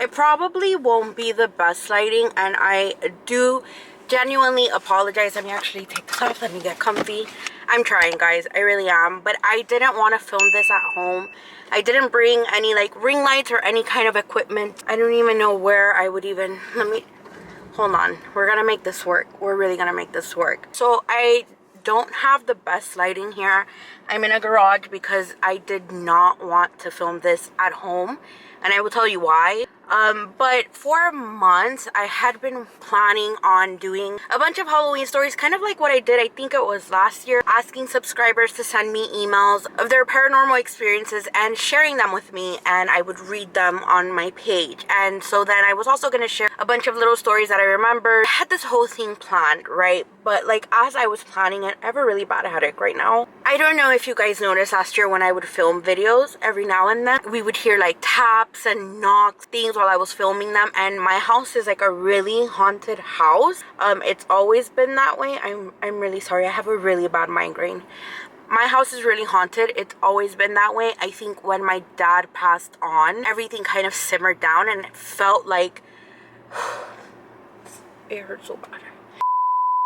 It probably won't be the best lighting, and I do genuinely apologize. Let me actually take this off. Let me get comfy. I'm trying, guys. I really am. But I didn't want to film this at home. I didn't bring any like ring lights or any kind of equipment. I don't even know where I would even... Let me... Hold on. We're gonna make this work. We're really gonna make this work. So I don't have the best lighting here. I'm in a garage because I did not want to film this at home, and I will tell you why. But for months I had been planning on doing a bunch of Halloween stories, kind of like what I did, I think it was last year, asking subscribers to send me emails of their paranormal experiences and sharing them with me, and I would read them on my page. And so then I was also going to share a bunch of little stories that I remember. I had this whole thing planned, right? But like as I was planning it, I have a really bad headache right now. I don't know if you guys noticed last year when I would film videos, every now and then we would hear like taps and knocks, things while I was filming them. And my house is like a really haunted house. It's always been that way. I'm really sorry. I have a really bad migraine. My house is really haunted. It's always been that way. I think when my dad passed on, everything kind of simmered down and it felt like it hurt so bad.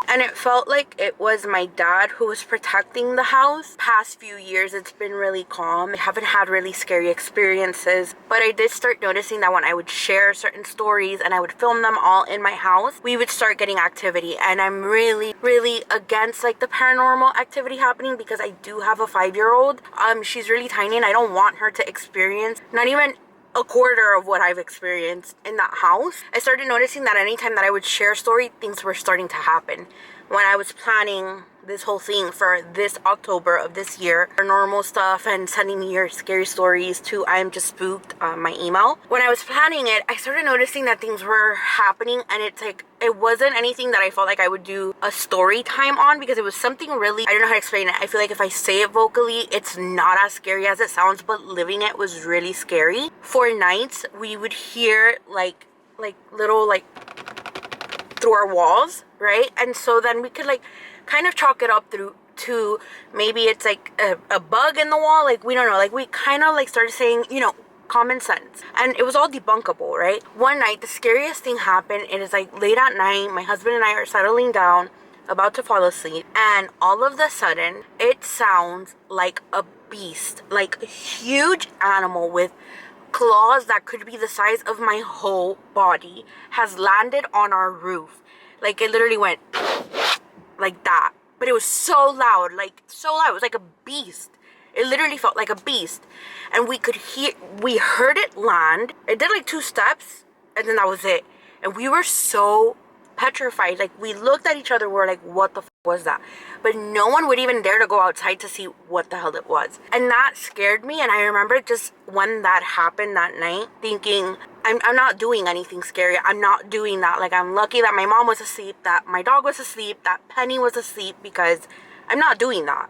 And it felt like it was my dad who was protecting the house. Past few years, it's been really calm. I haven't had really scary experiences. But I did start noticing that when I would share certain stories and I would film them all in my house, we would start getting activity. And I'm really, really against like the paranormal activity happening because I do have a 5-year-old. She's really tiny and I don't want her to experience not even a quarter of what I've experienced in that house. I started noticing that anytime that I would share a story, things were starting to happen. When I was planning this whole thing for this October of this year, normal stuff and sending me your scary stories to iamjustspooked, my email. When I was planning it, I started noticing that things were happening, and it's like, it wasn't anything that I felt like I would do a story time on because it was something really, I don't know how to explain it. I feel like if I say it vocally, it's not as scary as it sounds, but living it was really scary. For nights, we would hear like little like through our walls, right? And so then we could like kind of chalk it up through to maybe it's like a bug in the wall, like we don't know, like we kind of like started saying, you know, common sense, and it was all debunkable, right? One night the scariest thing happened. It is like late at night, my husband and I are settling down about to fall asleep, and all of a sudden it sounds like a beast, like a huge animal with claws that could be the size of my whole body has landed on our roof. Like it literally went like that, but it was so loud, like so loud. It was like a beast. It literally felt like a beast, and we heard it land. It did like 2 steps and then that was it, and we were so petrified. Like we looked at each other, we're like, what the was that? But no one would even dare to go outside to see what the hell it was, and that scared me. And I remember just when that happened that night thinking, I'm not doing anything scary. I'm not doing that. Like I'm lucky that my mom was asleep, that my dog was asleep, that Penny was asleep, because I'm not doing that.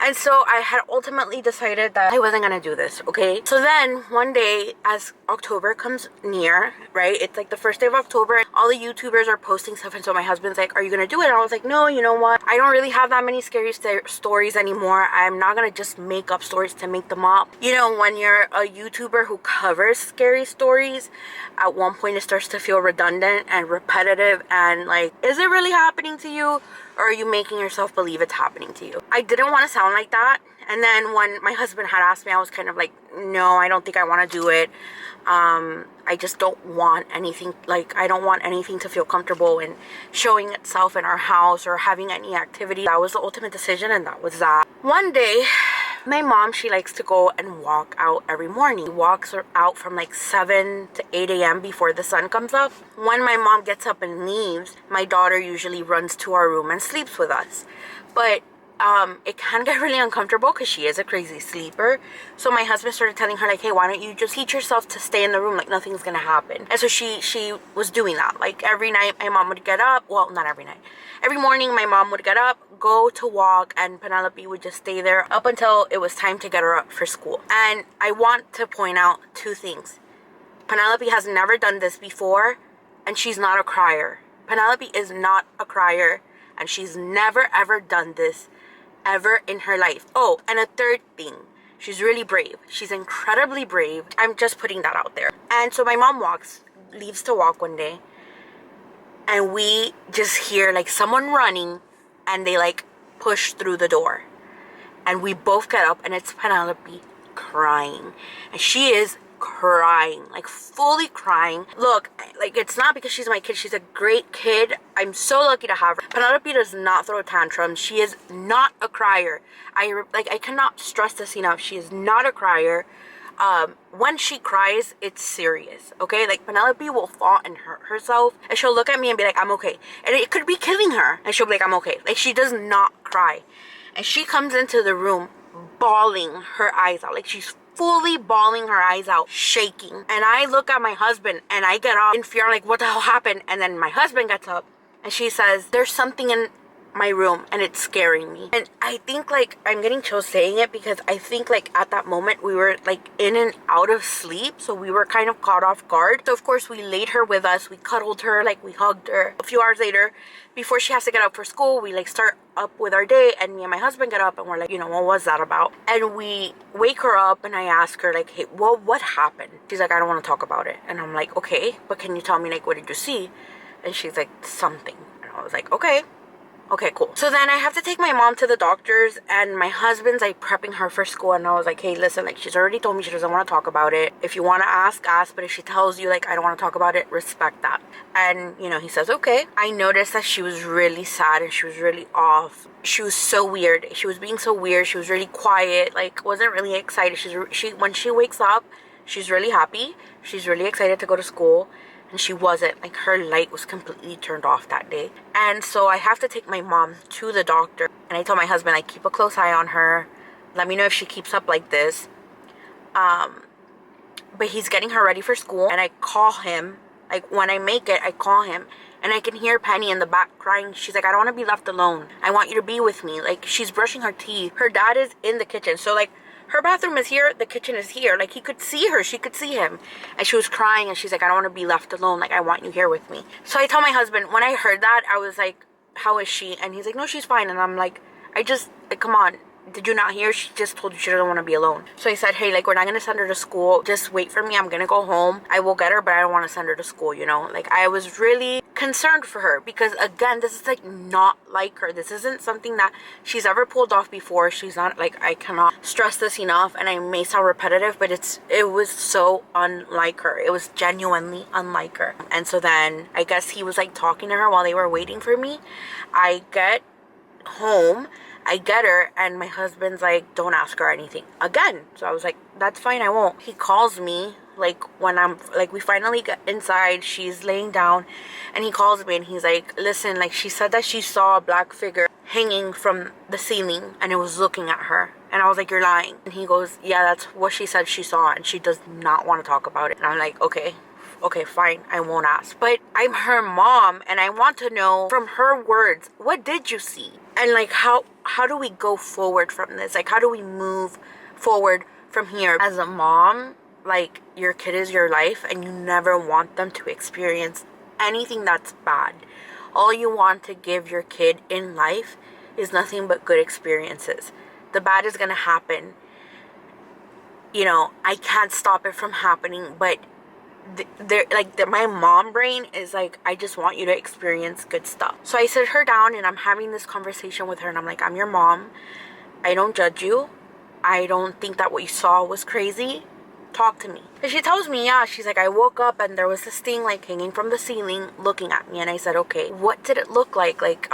And so I had ultimately decided that I wasn't gonna do this, okay? So then one day, as October comes near, right? It's like the first day of October, all the YouTubers are posting stuff, and so my husband's like, are you gonna do it? And I was like, no, you know what? I don't really have that many scary stories anymore. I'm not gonna just make up stories to make them up. You know, when you're a YouTuber who covers scary stories, at one point it starts to feel redundant and repetitive, and like, is it really happening to you? Or are you making yourself believe it's happening to you? I didn't want to sound like that. And then when my husband had asked me, I was kind of like, no, I don't think I want to do it. I just don't want anything, like, I don't want anything to feel comfortable in showing itself in our house or having any activity. That was the ultimate decision, and that was that. One day, my mom, she likes to go and walk out every morning. She walks out from like 7 to 8 a.m. before the sun comes up. When my mom gets up and leaves, my daughter usually runs to our room and sleeps with us. But it can get really uncomfortable because she is a crazy sleeper. So my husband started telling her like, hey, why don't you just teach yourself to stay in the room, like nothing's gonna happen. And so she was doing that. Like every night my mom would get up, well, not every night, every morning my mom would get up, go to walk, and Penelope would just stay there up until it was time to get her up for school. And I want to point out 2 things. Penelope has never done this before, and she's not a crier. Penelope is not a crier, and she's never ever done this ever in her life. Oh, and a third thing, She's really brave. She's incredibly brave. I'm just putting that out there. And so my mom leaves to walk one day, and we just hear like someone running, and they like push through the door. And we both get up, and it's Penelope crying. And she is crying, like fully crying. Look, like it's not because she's my kid. She's a great kid. I'm so lucky to have her. Penelope does not throw tantrums. She is not a crier. I cannot stress this enough. She is not a crier. When she cries, it's serious, okay? Like, Penelope will fall and hurt herself, and she'll look at me and be like, I'm okay. And it could be killing her, and she'll be like, I'm okay. Like, she does not cry. And she comes into the room bawling her eyes out. Like, she's fully bawling her eyes out, shaking. And I look at my husband, and I get up in fear, like, what the hell happened? And then my husband gets up, and she says, there's something in my room, and it's scaring me. And I think, like, I'm getting chills saying it, because I think, like, at that moment we were like in and out of sleep, so we were kind of caught off guard. So of course we laid her with us, we cuddled her, like, we hugged her. A few hours later, before she has to get up for school, we like start up with our day, and me and my husband get up, and we're like, you know, what was that about? And we wake her up, and I ask her, like, hey, well, what happened? She's like, I don't want to talk about it. And I'm like, okay, but can you tell me, like, what did you see? And she's like, something. And I was like, okay, cool. So then I have to take my mom to the doctors, and my husband's like prepping her for school, and I was like, hey, listen, like, she's already told me she doesn't want to talk about it. If you want to ask, but if she tells you, like, I don't want to talk about it, respect that. And, you know, he says, okay. I noticed that she was really sad, and she was really off. She was so weird. She was being so weird. She was really quiet, like, wasn't really excited. When she wakes up, she's really happy. She's really excited to go to school. And she wasn't. Like, her light was completely turned off that day. And so I have to take my mom to the doctor. And I told my husband, like, keep a close eye on her. Let me know if she keeps up like this. But he's getting her ready for school. And I call him. Like, when I make it, I call him. And I can hear Penny in the back crying. She's like, I don't want to be left alone. I want you to be with me. Like, she's brushing her teeth. Her dad is in the kitchen. So, like, her bathroom is here, the kitchen is here. Like, he could see her, she could see him. And she was crying, and she's like, I don't want to be left alone. Like, I want you here with me. So I tell my husband, when I heard that, I was like, how is she? And he's like, no, she's fine. And I'm like, come on. Did you not hear? She just told you she doesn't want to be alone. So I said, hey, like, we're not going to send her to school. Just wait for me. I'm going to go home. I will get her, but I don't want to send her to school, you know? Like, I was really concerned for her, because, again, this is, like, not like her. This isn't something that she's ever pulled off before. She's not, like, I cannot stress this enough, and I may sound repetitive, but it was so unlike her. It was genuinely unlike her. And so then I guess he was, like, talking to her while they were waiting for me. I get home, I get her, and my husband's like, don't ask her anything again. So I was like, that's fine, I won't. He calls me, like, when I'm, like, we finally get inside, she's laying down, and he calls me, and he's like, listen, like, she said that she saw a black figure hanging from the ceiling, and it was looking at her. And I was like, you're lying. And he goes, yeah, that's what she said she saw, and she does not want to talk about it. And I'm like, okay, fine, I won't ask. But I'm her mom, and I want to know from her words, what did you see? And, like, how do we go forward from this? Like, how do we move forward from here? As a mom, like, your kid is your life, and you never want them to experience anything that's bad. All you want to give your kid in life is nothing but good experiences. The bad is gonna happen. You know, I can't stop it from happening, but my mom brain is like, I just want you to experience good stuff. So I sit her down, and I'm having this conversation with her, and I'm like, I'm your mom. I don't judge you. I don't think that what you saw was crazy. Talk to me. And she tells me, yeah, she's like, I woke up, and there was this thing, like, hanging from the ceiling looking at me. And I said, okay, what did it look like? Like,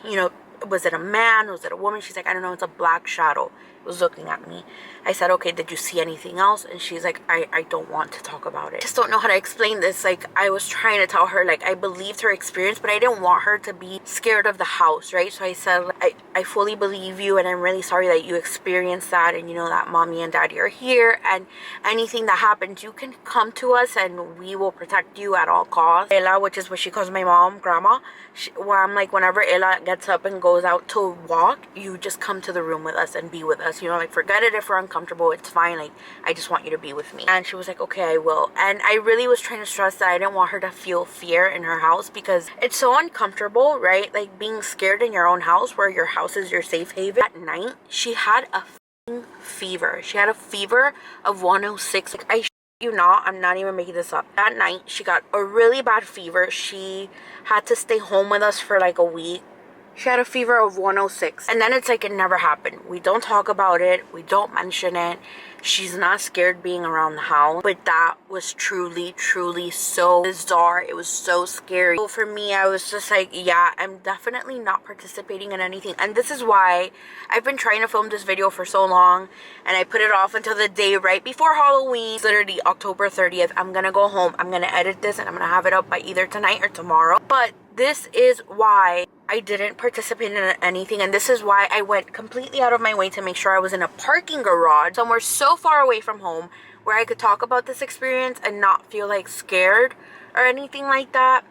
you know, was it a man? Was it a woman? She's like, I don't know, it's a black shadow. It was looking at me. I said, okay, did you see anything else? And she's like, I don't want to talk about it. I just don't know how to explain this. Like, I was trying to tell her, like, I believed her experience, but I didn't want her to be scared of the house, right? So I said, I fully believe you, and I'm really sorry that you experienced that, and you know that mommy and daddy are here, and anything that happens, you can come to us, and we will protect you at all costs. Ella, which is what she calls my mom, grandma, I'm like, whenever Ella gets up and goes out to walk, you just come to the room with us and be with us. You know, like, forget it if we're uncomfortable, it's fine. Like, I just want you to be with me. And she was like, okay, I will. And I really was trying to stress that I didn't want her to feel fear in her house, because it's so uncomfortable, right? Like, being scared in your own house, where your house is your safe haven. At night, she had a fever. She had a fever of 106. Like, you not, I'm not even making this up. That night, she got a really bad fever. She had to stay home with us for like a week. She had a fever of 106. And then it's like it never happened. We don't talk about it. We don't mention it. She's not scared being around the house. But that was truly, truly so bizarre. It was so scary. So for me, I was just like, yeah, I'm definitely not participating in anything. And this is why I've been trying to film this video for so long. And I put it off until the day right before Halloween. Literally October 30th. I'm going to go home. I'm going to edit this and I'm going to have it up by either tonight or tomorrow. But this is why I didn't participate in anything, and this is why I went completely out of my way to make sure I was in a parking garage somewhere so far away from home where I could talk about this experience and not feel like scared or anything like that.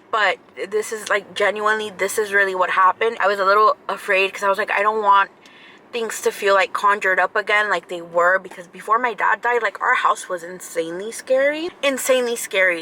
But this is like genuinely, this is really what happened. I was a little afraid because I was like, I don't want things to feel like conjured up again like they were, because before my dad died, like our house was insanely scary.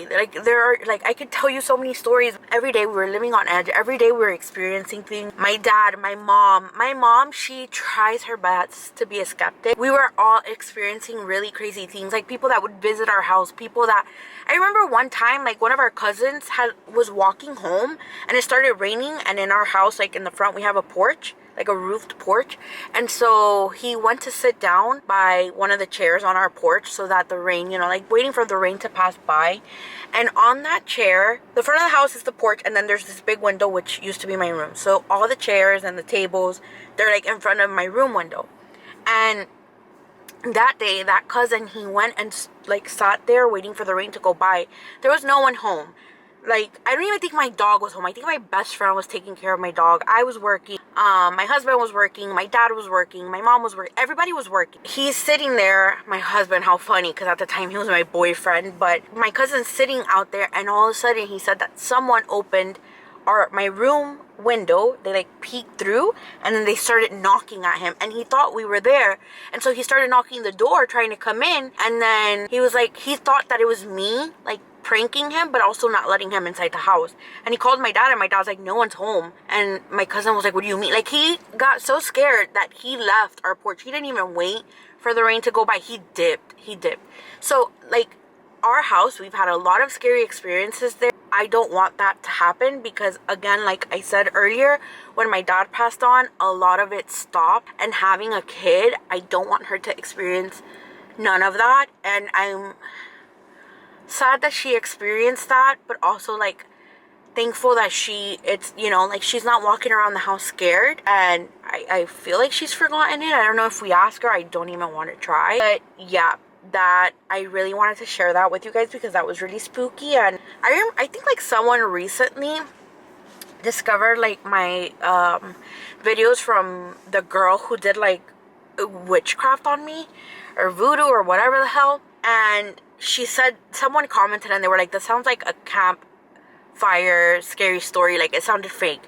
Like there are, like, I could tell you so many stories. Every day we were living on edge. Every day we were experiencing things. My dad, my mom, she tries her best to be a skeptic. We were all experiencing really crazy things, like people that would visit our house, people that, I remember one time, like one of our cousins was walking home and it started raining, and in our house, like in the front, we have a porch, like a roofed porch, and so he went to sit down by one of the chairs on our porch so that the rain, you know, like waiting for the rain to pass by. And on that chair, the front of the house is the porch, and then there's this big window which used to be my room. So all the chairs and the tables, they're like in front of my room window. And that day, that cousin, he went and like sat there waiting for the rain to go by. There was no one home. Like, I don't even think my dog was home. I think my best friend was taking care of my dog. I was working. My husband was working. My dad was working. My mom was working. Everybody was working. He's sitting there. My husband, how funny, because at the time he was my boyfriend. But my cousin's sitting out there, and all of a sudden he said that someone opened my room window. They like peeked through, and then they started knocking at him, and he thought we were there, and so he started knocking the door trying to come in. And then he was like, he thought that it was me, like pranking him, but also not letting him inside the house. And he called my dad, and my dad was like, no one's home. And my cousin was like, what do you mean? Like, he got so scared that he left our porch. He didn't even wait for the rain to go by. He dipped. So like, our house, we've had a lot of scary experiences there. I don't want that to happen, because again, like I said earlier, when my dad passed on, a lot of it stopped. And having a kid, I don't want her to experience none of that. And I'm sad that she experienced that, but also like thankful that it's, you know, like she's not walking around the house scared. And I feel like she's forgotten it. I don't know if we ask her. I don't even want to try. But yeah, that I really wanted to share that with you guys, because that was really spooky. And I think like someone recently discovered like my videos from the girl who did like witchcraft on me, or voodoo, or whatever the hell. And she said, someone commented, and they were like, that sounds like a campfire scary story, like it sounded fake.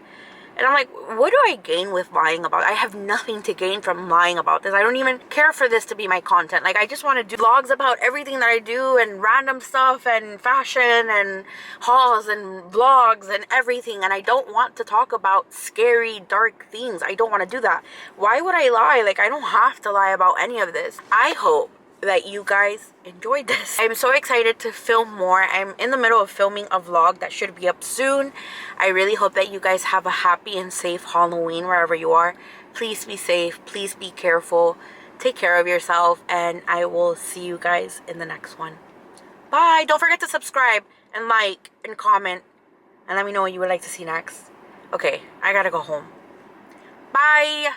And I'm like, what do I gain with lying about it? I have nothing to gain from lying about this. I don't even care for this to be my content. Like, I just want to do vlogs about everything that I do, and random stuff, and fashion, and hauls, and vlogs, and everything. And I don't want to talk about scary, dark things. I don't want to do that. Why would I lie? Like, I don't have to lie about any of this. I hope that you guys enjoyed this. I'm so excited to film more. I'm in the middle of filming a vlog that should be up soon. I really hope that you guys have a happy and safe Halloween wherever you are. Please be safe. Please be careful. Take care of yourself, and I will see you guys in the next one. Bye. Don't forget to subscribe and like and comment and let me know what you would like to see next. Okay, I gotta go home. Bye.